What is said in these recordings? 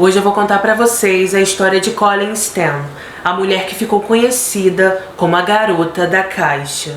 Hoje eu vou contar pra vocês a história de Colleen Stan, a mulher que ficou conhecida como a Garota da Caixa.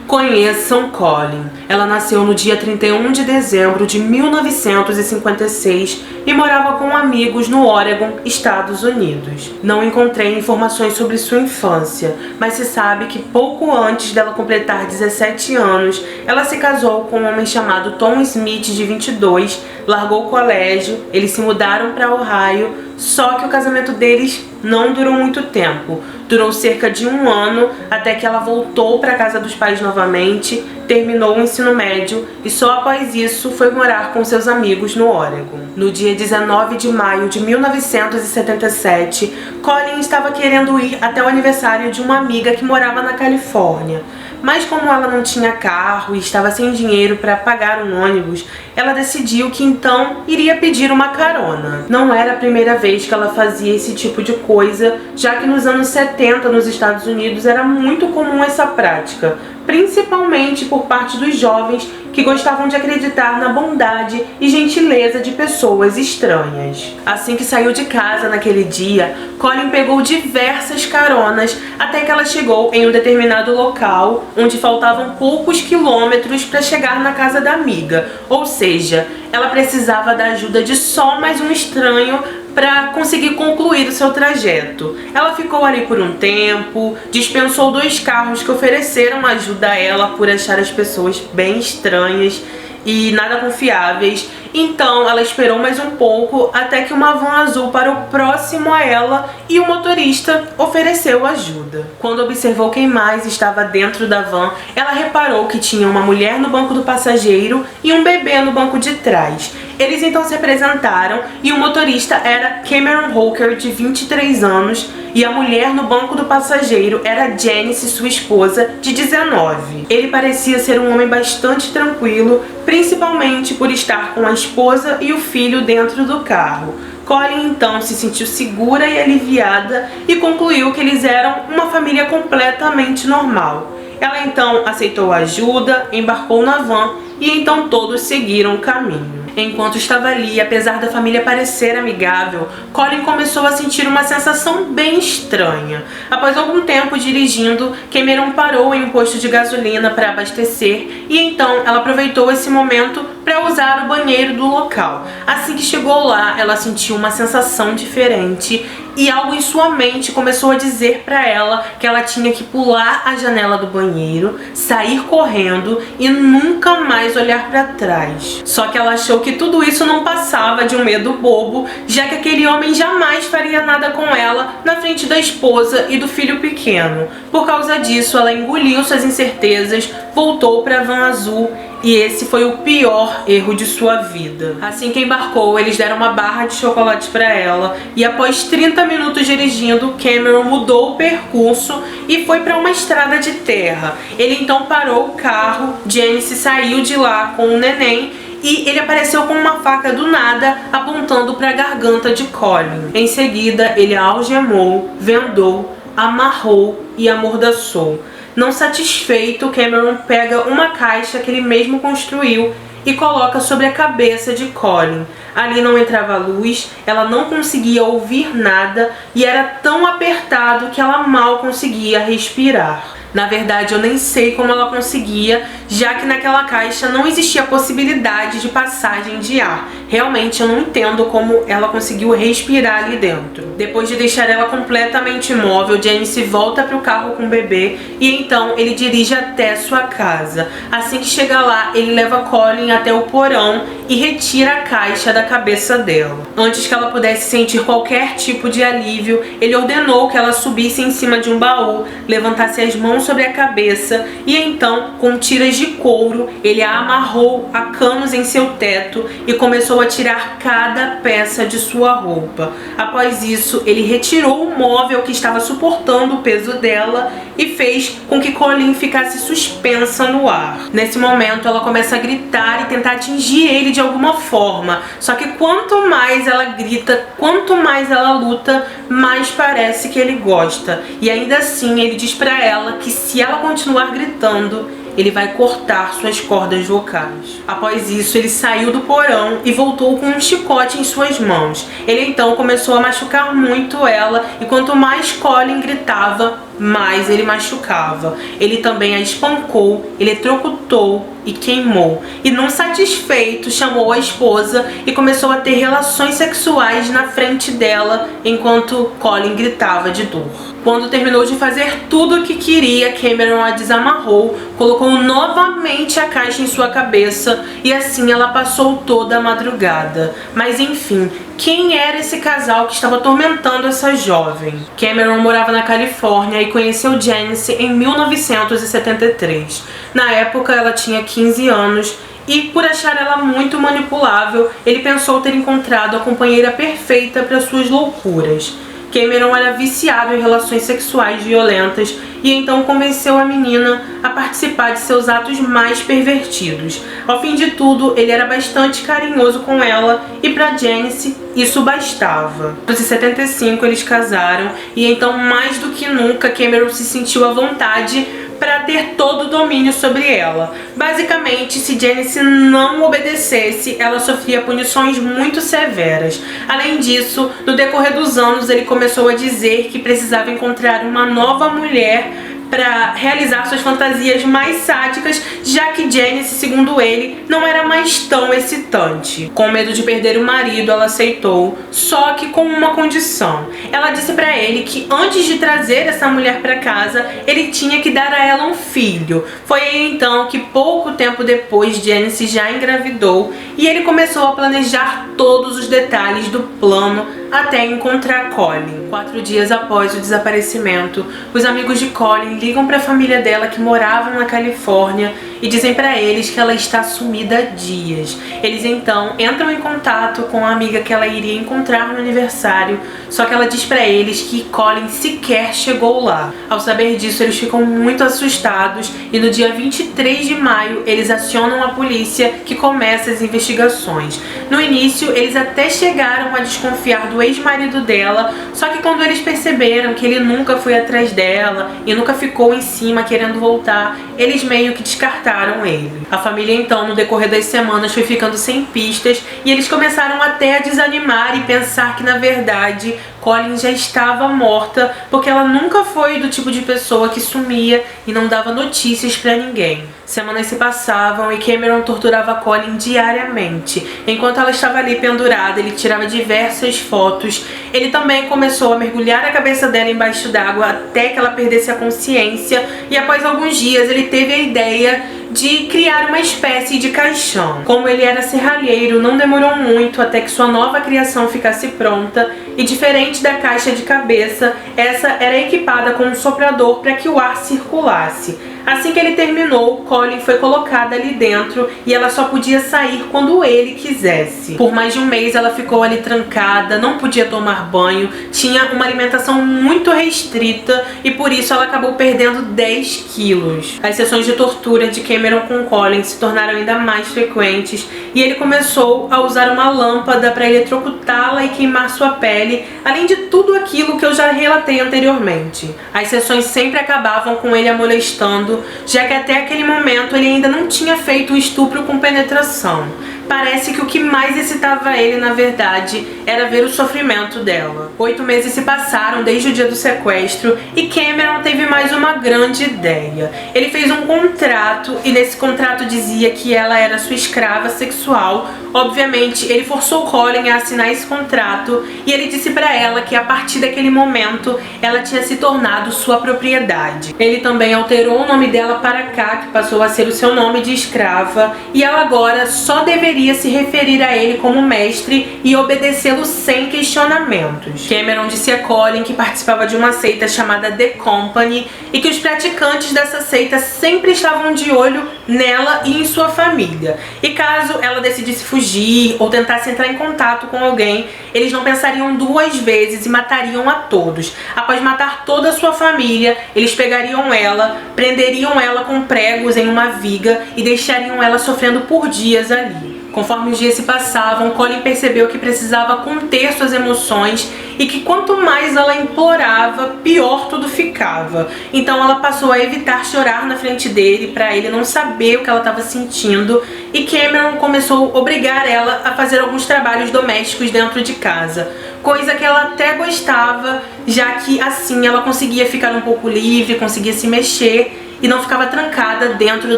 Conheçam Colleen. Ela nasceu no dia 31 de dezembro de 1956 e morava com amigos no Oregon, Estados Unidos. Não encontrei informações sobre sua infância, mas se sabe que pouco antes dela completar 17 anos, ela se casou com um homem chamado Tom Smith, de 22, largou o colégio, eles se mudaram para Ohio, só que o casamento deles não durou muito tempo. Durou cerca de 1 ano até que ela voltou para a casa dos pais novamente, terminou o ensino médio e só após isso foi morar com seus amigos no Oregon. No dia 19 de maio de 1977, Colleen estava querendo ir até o aniversário de uma amiga que morava na Califórnia. Mas como ela não tinha carro e estava sem dinheiro para pagar um ônibus, ela decidiu que então iria pedir uma carona. Não era a primeira vez que ela fazia esse tipo de coisa, já que nos anos 70 nos Estados Unidos era muito comum essa prática, principalmente por parte dos jovens que gostavam de acreditar na bondade e gentileza de pessoas estranhas. Assim que saiu de casa naquele dia, Colleen pegou diversas caronas até que ela chegou em um determinado local onde faltavam poucos quilômetros para chegar na casa da amiga, ou seja, ela precisava da ajuda de só mais um estranho para conseguir concluir o seu trajeto. Ela ficou ali por um tempo, dispensou 2 carros que ofereceram ajuda a ela por achar as pessoas bem estranhas e nada confiáveis. Então ela esperou mais um pouco até que uma van azul parou próximo a ela e o motorista ofereceu ajuda. Quando observou quem mais estava dentro da van, ela reparou que tinha uma mulher no banco do passageiro e um bebê no banco de trás. Eles então se apresentaram e o motorista era Cameron Hooker, de 23 anos, e a mulher no banco do passageiro era Janice, sua esposa, de 19. Ele parecia ser um homem bastante tranquilo, principalmente por estar com a esposa e o filho dentro do carro. Colleen então se sentiu segura e aliviada e concluiu que eles eram uma família completamente normal. Ela então aceitou a ajuda, embarcou na van e então todos seguiram o caminho. Enquanto estava ali, apesar da família parecer amigável, Colleen começou a sentir uma sensação bem estranha. Após algum tempo dirigindo, Cameron parou em um posto de gasolina para abastecer e então ela aproveitou esse momento para usar o banheiro do local. Assim que chegou lá, ela sentiu uma sensação diferente e algo em sua mente começou a dizer para ela que ela tinha que pular a janela do banheiro, sair correndo e nunca mais olhar para trás. Só que ela achou que tudo isso não passava de um medo bobo, já que aquele homem jamais faria nada com ela na frente da esposa e do filho pequeno. Por causa disso, ela engoliu suas incertezas, voltou para a van azul e esse foi o pior erro de sua vida. Assim que embarcou, eles deram uma barra de chocolate para ela e após 30 minutos dirigindo, Cameron mudou o percurso e foi para uma estrada de terra. Ele então parou o carro, Janice saiu de lá com o neném e ele apareceu com uma faca do nada apontando para a garganta de Colleen. Em seguida, ele a algemou, vendou, amarrou e amordaçou. Não satisfeito, Cameron pega uma caixa que ele mesmo construiu e coloca sobre a cabeça de Colleen. Ali não entrava luz, ela não conseguia ouvir nada e era tão apertado que ela mal conseguia respirar. Na verdade, eu nem sei como ela conseguia, já que naquela caixa não existia possibilidade de passagem de ar. Realmente eu não entendo como ela conseguiu respirar ali dentro. Depois de deixar ela completamente imóvel, Janice volta para o carro com o bebê e então ele dirige até sua casa. Assim que chega lá, ele leva Colleen até o porão e retira a caixa da cabeça dela. Antes que ela pudesse sentir qualquer tipo de alívio, ele ordenou que ela subisse em cima de um baú, levantasse as mãos mão sobre a cabeça e então, com tiras de couro, ele a amarrou a canos em seu teto e começou a tirar cada peça de sua roupa. Após isso, ele retirou o móvel que estava suportando o peso dela e fez com que Colleen ficasse suspensa no ar. Nesse momento, ela começa a gritar e tentar atingir ele de alguma forma. Só que quanto mais ela grita, quanto mais ela luta, mais parece que ele gosta. E ainda assim, ele diz pra ela que se ela continuar gritando, ele vai cortar suas cordas vocais. Após isso, ele saiu do porão e voltou com um chicote em suas mãos. Ele então começou a machucar muito ela e quanto mais Colleen gritava, mais ele machucava. Ele também a espancou, eletrocutou e queimou. E não satisfeito, chamou a esposa e começou a ter relações sexuais na frente dela enquanto Colleen gritava de dor. Quando terminou de fazer tudo o que queria, Cameron a desamarrou, colocou novamente a caixa em sua cabeça e assim ela passou toda a madrugada. Mas enfim, quem era esse casal que estava atormentando essa jovem? Cameron morava na Califórnia e conheceu Janice em 1973. Na época ela tinha 15 anos e, por achar ela muito manipulável, ele pensou ter encontrado a companheira perfeita para suas loucuras. Cameron era viciado em relações sexuais violentas e então convenceu a menina a participar de seus atos mais pervertidos. Ao fim de tudo, ele era bastante carinhoso com ela e para Janice isso bastava. Em 1975 eles casaram e então, mais do que nunca, Cameron se sentiu à vontade para ter todo o domínio sobre ela. Basicamente, se Janice não obedecesse, ela sofria punições muito severas. Além disso, no decorrer dos anos, ele começou a dizer que precisava encontrar uma nova mulher para realizar suas fantasias mais sádicas, já que Janice, segundo ele, não era mais tão excitante. Com medo de perder o marido, ela aceitou, só que com uma condição. Ela disse para ele que antes de trazer essa mulher para casa, ele tinha que dar a ela um filho. Foi aí então que pouco tempo depois Janice já engravidou e ele começou a planejar todos os detalhes do plano até encontrar Colleen. 4 dias após o desaparecimento, os amigos de Colleen ligam para a família dela que moravam na Califórnia e dizem para eles que ela está sumida há dias. Eles então entram em contato com a amiga que ela iria encontrar no aniversário, só que ela diz para eles que Colleen sequer chegou lá. Ao saber disso, eles ficam muito assustados e no dia 23 de maio eles acionam a polícia, que começa as investigações. No início, eles até chegaram a desconfiar do ex-marido dela, só que quando eles perceberam que ele nunca foi atrás dela e nunca ficou em cima querendo voltar, eles meio que descartaram ele. A família então, no decorrer das semanas, foi ficando sem pistas e eles começaram até a desanimar e pensar que, na verdade, Colleen já estava morta, porque ela nunca foi do tipo de pessoa que sumia e não dava notícias pra ninguém. Semanas se passavam e Cameron torturava Colleen diariamente. Enquanto ela estava ali pendurada, ele tirava diversas fotos. Ele também começou a mergulhar a cabeça dela embaixo d'água até que ela perdesse a consciência e após alguns dias ele teve a ideia de criar uma espécie de caixão. Como ele era serralheiro, não demorou muito até que sua nova criação ficasse pronta e, diferente da caixa de cabeça, essa era equipada com um soprador para que o ar circulasse. Assim que ele terminou, Colleen foi colocada ali dentro e ela só podia sair quando ele quisesse. Por mais de um mês ela ficou ali trancada, não podia tomar banho, tinha uma alimentação muito restrita e por isso ela acabou perdendo 10 quilos. As sessões de tortura de Cameron com Colleen se tornaram ainda mais frequentes e ele começou a usar uma lâmpada para eletrocutá-la e queimar sua pele, além de tudo aquilo que eu já relatei anteriormente. As sessões sempre acabavam com ele a molestando, já que até aquele momento ele ainda não tinha feito um estupro com penetração. Parece que o que mais excitava ele, na verdade, era ver o sofrimento dela. 8 meses se passaram desde o dia do sequestro e Cameron teve mais uma grande ideia. Ele fez um contrato e nesse contrato dizia que ela era sua escrava sexual. Obviamente, ele forçou Colleen a assinar esse contrato e ele disse pra ela que a partir daquele momento ela tinha se tornado sua propriedade. Ele também alterou o nome dela para K, que passou a ser o seu nome de escrava, e ela agora só deveria deveria se referir a ele como mestre e obedecê-lo sem questionamentos. Cameron disse a Colin que participava de uma seita chamada The Company e que os praticantes dessa seita sempre estavam de olho nela e em sua família. E caso ela decidisse fugir ou tentasse entrar em contato com alguém, eles não pensariam duas vezes e matariam a todos. Após matar toda a sua família, eles pegariam ela, prenderiam ela com pregos em uma viga e deixariam ela sofrendo por dias ali. Conforme os dias se passavam, Colin percebeu que precisava conter suas emoções e que quanto mais ela implorava, pior tudo ficava. Então ela passou a evitar chorar na frente dele para ele não saber o que ela estava sentindo, e Cameron começou a obrigar ela a fazer alguns trabalhos domésticos dentro de casa, coisa que ela até gostava, já que assim ela conseguia ficar um pouco livre, conseguia se mexer e não ficava trancada dentro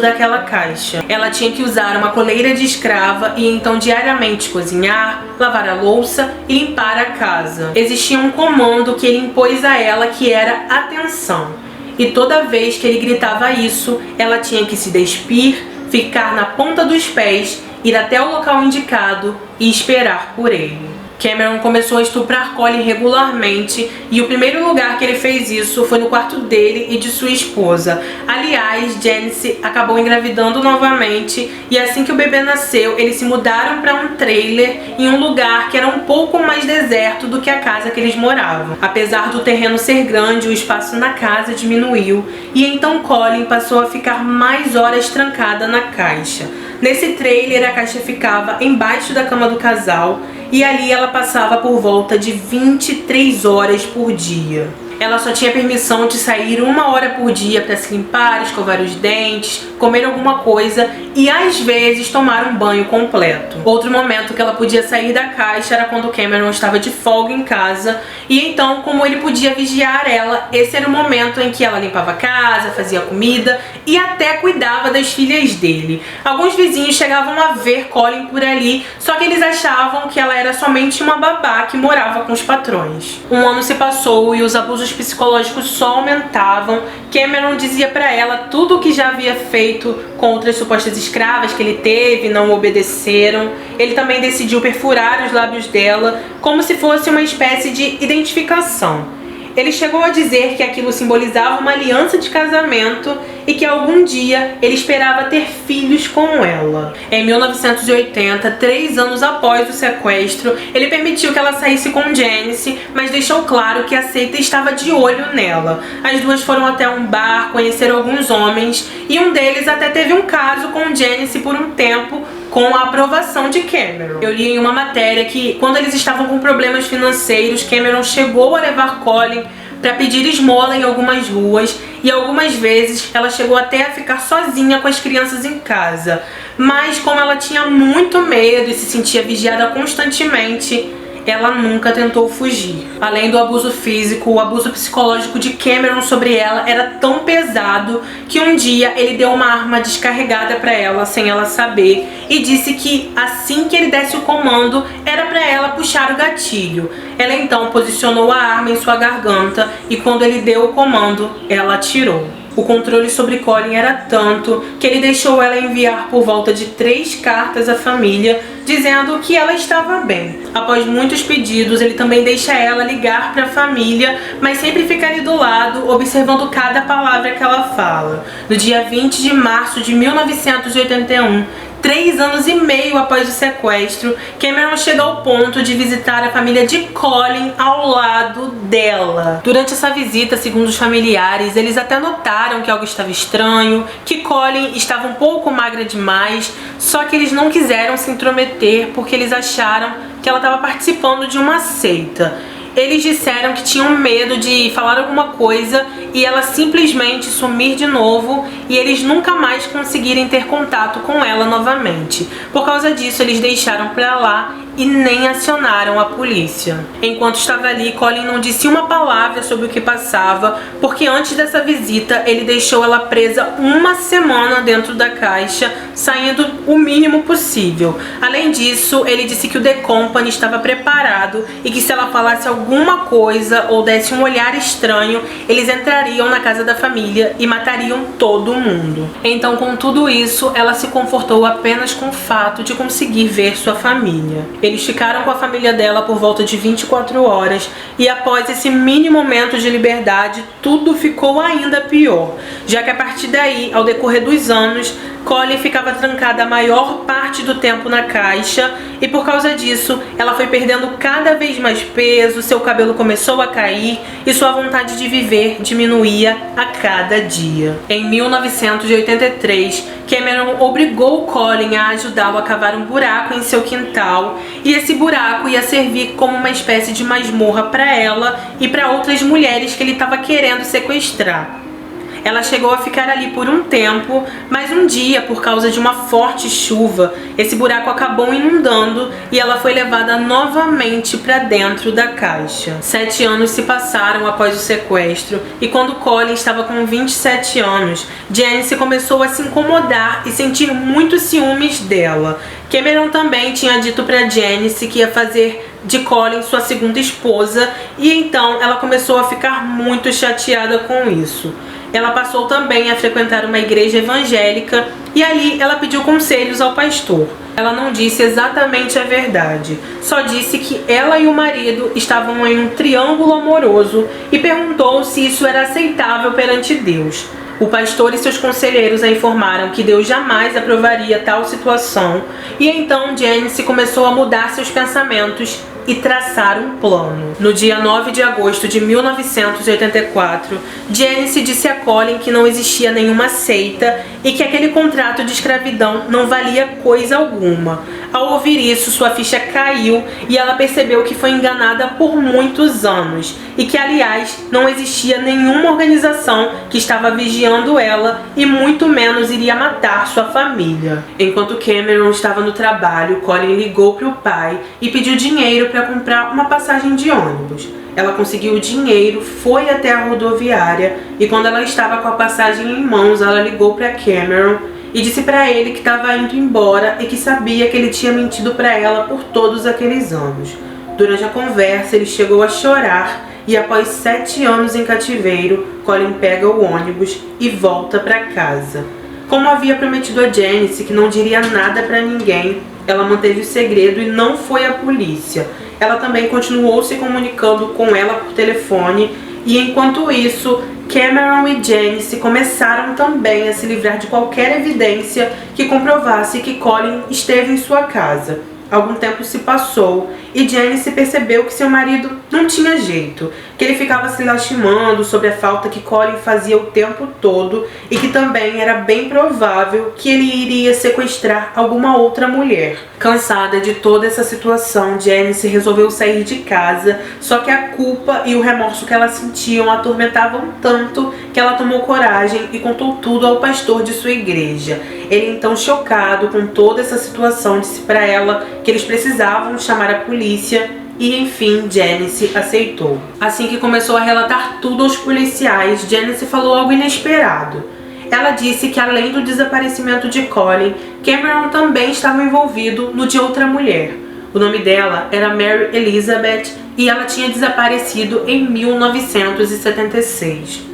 daquela caixa. Ela tinha que usar uma coleira de escrava e então diariamente cozinhar, lavar a louça e limpar a casa. Existia um comando que ele impôs a ela, que era atenção. E toda vez que ele gritava isso, ela tinha que se despir, ficar na ponta dos pés, ir até o local indicado e esperar por ele. Cameron começou a estuprar Colin regularmente, e o primeiro lugar que ele fez isso foi no quarto dele e de sua esposa. Aliás, Janice acabou engravidando novamente, e assim que o bebê nasceu, eles se mudaram para um trailer em um lugar que era um pouco mais deserto do que a casa que eles moravam. Apesar do terreno ser grande, o espaço na casa diminuiu, e então Colin passou a ficar mais horas trancada na caixa. Nesse trailer, a caixa ficava embaixo da cama do casal, e ali ela passava por volta de 23 horas por dia. Ela só tinha permissão de sair 1 hora por dia para se limpar, escovar os dentes, comer alguma coisa e às vezes tomar um banho completo. Outro momento que ela podia sair da caixa era quando Cameron estava de folga em casa, e então, como ele podia vigiar ela, esse era o momento em que ela limpava a casa, fazia comida e até cuidava das filhas dele. Alguns vizinhos chegavam a ver Colin por ali, só que eles achavam que ela era somente uma babá que morava com os patrões. Um ano se passou e os abusos psicológicos só aumentavam. Cameron dizia pra ela tudo o que já havia feito com outras supostas escravas que ele teve, não obedeceram. Ele também decidiu perfurar os lábios dela, como se fosse uma espécie de identificação. Ele chegou a dizer que aquilo simbolizava uma aliança de casamento e que algum dia ele esperava ter filhos com ela. Em 1980, 3 anos após o sequestro, ele permitiu que ela saísse com Janice, mas deixou claro que a seita estava de olho nela. As duas foram até um bar, conheceram alguns homens, e um deles até teve um caso com Janice por um tempo, com a aprovação de Cameron. Eu li em uma matéria que, quando eles estavam com problemas financeiros, Cameron chegou a levar Colin para pedir esmola em algumas ruas, e algumas vezes ela chegou até a ficar sozinha com as crianças em casa. Mas como ela tinha muito medo e se sentia vigiada constantemente, ela nunca tentou fugir. Além do abuso físico, o abuso psicológico de Cameron sobre ela era tão pesado que um dia ele deu uma arma descarregada para ela sem ela saber e disse que assim que ele desse o comando era para ela puxar o gatilho. Ela então posicionou a arma em sua garganta e quando ele deu o comando, ela atirou. O controle sobre Colin era tanto que ele deixou ela enviar por volta de 3 cartas à família dizendo que ela estava bem. Após muitos pedidos, ele também deixa ela ligar para a família, mas sempre fica ali do lado, observando cada palavra que ela fala. No dia 20 de março de 1981, 3 anos e meio após o sequestro, Cameron chega ao ponto de visitar a família de Colin ao lado dela. Durante essa visita, segundo os familiares, eles até notaram que algo estava estranho, que Colin estava um pouco magra demais, só que eles não quiseram se intrometer porque eles acharam que ela estava participando de uma seita. Eles disseram que tinham medo de falar alguma coisa e ela simplesmente sumir de novo e eles nunca mais conseguirem ter contato com ela novamente. Por causa disso, eles deixaram pra lá e nem acionaram a polícia. Enquanto estava ali, Colin não disse uma palavra sobre o que passava, porque antes dessa visita ele deixou ela presa uma semana dentro da caixa, saindo o mínimo possível. Além disso, ele disse que o The Company estava preparado e que se ela falasse alguma coisa ou desse um olhar estranho, eles entrariam na casa da família e matariam todo mundo. Então, com tudo isso, ela se confortou apenas com o fato de conseguir ver sua família. Eles ficaram com a família dela por volta de 24 horas e após esse mini momento de liberdade, tudo ficou ainda pior, já que a partir daí, ao decorrer dos anos, Colin ficava trancada a maior parte do tempo na caixa e por causa disso, ela foi perdendo cada vez mais peso, seu cabelo começou a cair e sua vontade de viver diminuía a cada dia. Em 1983, Cameron obrigou Colin a ajudá-lo a cavar um buraco em seu quintal e esse buraco ia servir como uma espécie de masmorra para ela e para outras mulheres que ele estava querendo sequestrar. Ela chegou a ficar ali por um tempo, mas um dia, por causa de uma forte chuva, esse buraco acabou inundando e ela foi levada novamente para dentro da caixa. 7 anos se passaram após o sequestro e quando Colin estava com 27 anos, Janice começou a se incomodar e sentir muitos ciúmes dela. Cameron também tinha dito para Janice que ia fazer de Colin sua segunda esposa e então ela começou a ficar muito chateada com isso. Ela passou também a frequentar uma igreja evangélica e ali ela pediu conselhos ao pastor. Ela não disse exatamente a verdade, só disse que ela e o marido estavam em um triângulo amoroso e perguntou se isso era aceitável perante Deus. O pastor e seus conselheiros a informaram que Deus jamais aprovaria tal situação e então Janice começou a mudar seus pensamentos e traçar um plano. No dia 9 de agosto de 1984, Janice disse a Colin que não existia nenhuma seita e que aquele contrato de escravidão não valia coisa alguma. Ao ouvir isso, sua ficha caiu e ela percebeu que foi enganada por muitos anos e que, aliás, não existia nenhuma organização que estava vigiando ela e muito menos iria matar sua família. Enquanto Cameron estava no trabalho, Colin ligou para o pai e pediu dinheiro para comprar uma passagem de ônibus. Ela conseguiu o dinheiro, foi até a rodoviária e quando ela estava com a passagem em mãos, ela ligou para Cameron e disse para ele que estava indo embora e que sabia que ele tinha mentido para ela por todos aqueles anos. Durante a conversa, ele chegou a chorar e após 7 anos em cativeiro, Colin pega o ônibus e volta para casa. Como havia prometido a Janice que não diria nada para ninguém, ela manteve o segredo e não foi à polícia. Ela também continuou se comunicando com ela por telefone e enquanto isso, Cameron e Janice começaram também a se livrar de qualquer evidência que comprovasse que Colin esteve em sua casa. Algum tempo se passou e Janice percebeu que seu marido não tinha jeito, que ele ficava se lastimando sobre a falta que Colin fazia o tempo todo e que também era bem provável que ele iria sequestrar alguma outra mulher. Cansada de toda essa situação, Janice resolveu sair de casa, só que a culpa e o remorso que ela sentia a atormentavam tanto que ela tomou coragem e contou tudo ao pastor de sua igreja. Ele então, chocado com toda essa situação, disse para ela que eles precisavam chamar a polícia e enfim Janice aceitou. Assim que começou a relatar tudo aos policiais, Janice falou algo inesperado. Ela disse que além do desaparecimento de Colin, Cameron também estava envolvido no de outra mulher. O nome dela era Mary Elizabeth e ela tinha desaparecido em 1976.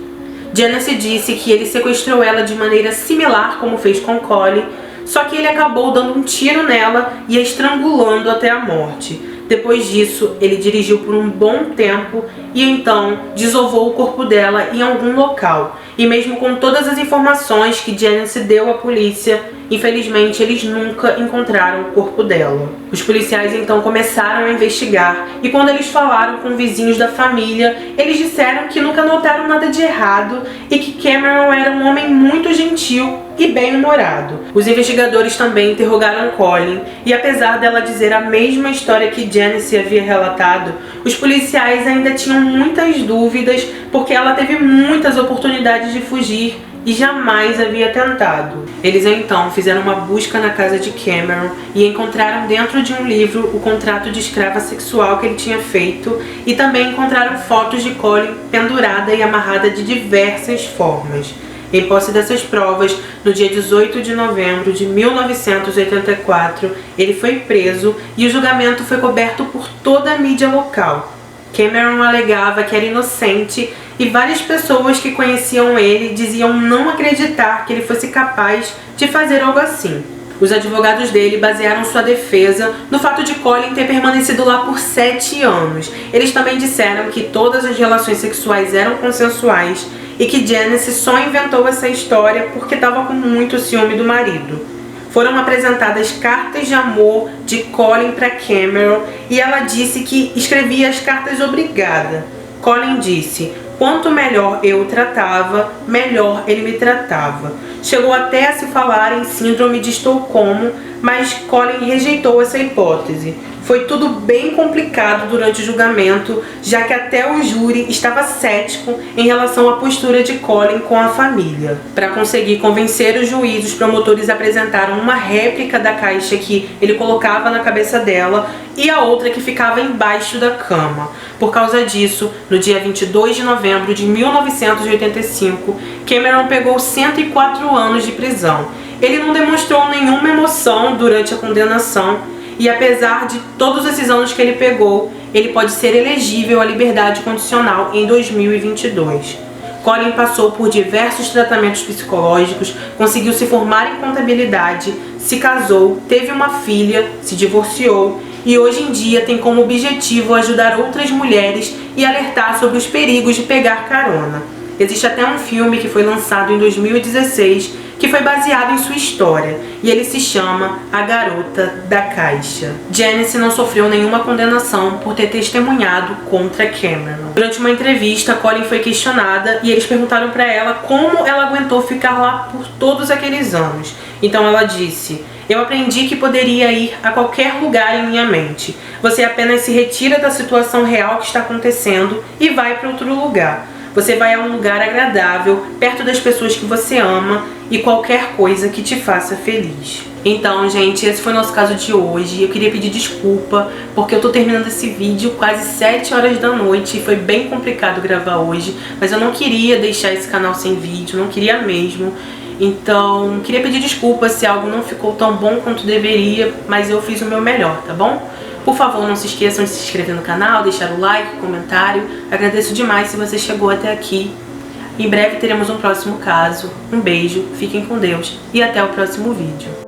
Janice disse que ele sequestrou ela de maneira similar como fez com Colin, só que ele acabou dando um tiro nela e a estrangulando até a morte. Depois disso, ele dirigiu por um bom tempo e então desovou o corpo dela em algum local. E mesmo com todas as informações que Janice deu à polícia, infelizmente eles nunca encontraram o corpo dela. Os policiais então começaram a investigar e quando eles falaram com vizinhos da família, eles disseram que nunca notaram nada de errado e que Cameron era um homem muito gentil e bem-humorado. Os investigadores também interrogaram Colin e apesar dela dizer a mesma história que Janice havia relatado, os policiais ainda tinham muitas dúvidas porque ela teve muitas oportunidades de fugir e jamais havia tentado. Eles então fizeram uma busca na casa de Cameron e encontraram dentro de um livro o contrato de escrava sexual que ele tinha feito e também encontraram fotos de Colin pendurada e amarrada de diversas formas. Em posse dessas provas, no dia 18 de novembro de 1984, ele foi preso e o julgamento foi coberto por toda a mídia local. Cameron alegava que era inocente e várias pessoas que conheciam ele diziam não acreditar que ele fosse capaz de fazer algo assim. Os advogados dele basearam sua defesa no fato de Colin ter permanecido lá por 7 anos. Eles também disseram que todas as relações sexuais eram consensuais e que Janice só inventou essa história porque estava com muito ciúme do marido. Foram apresentadas cartas de amor de Colin para Cameron e ela disse que escrevia as cartas obrigada. Colin disse: quanto melhor eu o tratava, melhor ele me tratava. Chegou até a se falar em síndrome de Estocolmo, mas Colin rejeitou essa hipótese. Foi tudo bem complicado durante o julgamento, já que até o júri estava cético em relação à postura de Colin com a família. Para conseguir convencer os juízes, os promotores apresentaram uma réplica da caixa que ele colocava na cabeça dela e a outra que ficava embaixo da cama. Por causa disso, no dia 22 de novembro de 1985, Cameron pegou 104 anos de prisão. Ele não demonstrou nenhuma emoção durante a condenação e, apesar de todos esses anos que ele pegou, ele pode ser elegível à liberdade condicional em 2022. Colin passou por diversos tratamentos psicológicos, conseguiu se formar em contabilidade, se casou, teve uma filha, se divorciou e hoje em dia tem como objetivo ajudar outras mulheres e alertar sobre os perigos de pegar carona. Existe até um filme que foi lançado em 2016 que foi baseado em sua história, e ele se chama A Garota da Caixa. Janice não sofreu nenhuma condenação por ter testemunhado contra Cameron. Durante uma entrevista, Colin foi questionada e eles perguntaram para ela como ela aguentou ficar lá por todos aqueles anos. Então ela disse: eu aprendi que poderia ir a qualquer lugar em minha mente. Você apenas se retira da situação real que está acontecendo e vai para outro lugar. Você vai a um lugar agradável, perto das pessoas que você ama e qualquer coisa que te faça feliz. Então, gente, esse foi o nosso caso de hoje. Eu queria pedir desculpa, porque eu tô terminando esse vídeo quase 7 horas da noite e foi bem complicado gravar hoje, mas eu não queria deixar esse canal sem vídeo, não queria mesmo. Então, queria pedir desculpa se algo não ficou tão bom quanto deveria, mas eu fiz o meu melhor, tá bom? Por favor, não se esqueçam de se inscrever no canal, deixar o like, comentário. Agradeço demais se você chegou até aqui. Em breve teremos um próximo caso. Um beijo, fiquem com Deus e até o próximo vídeo.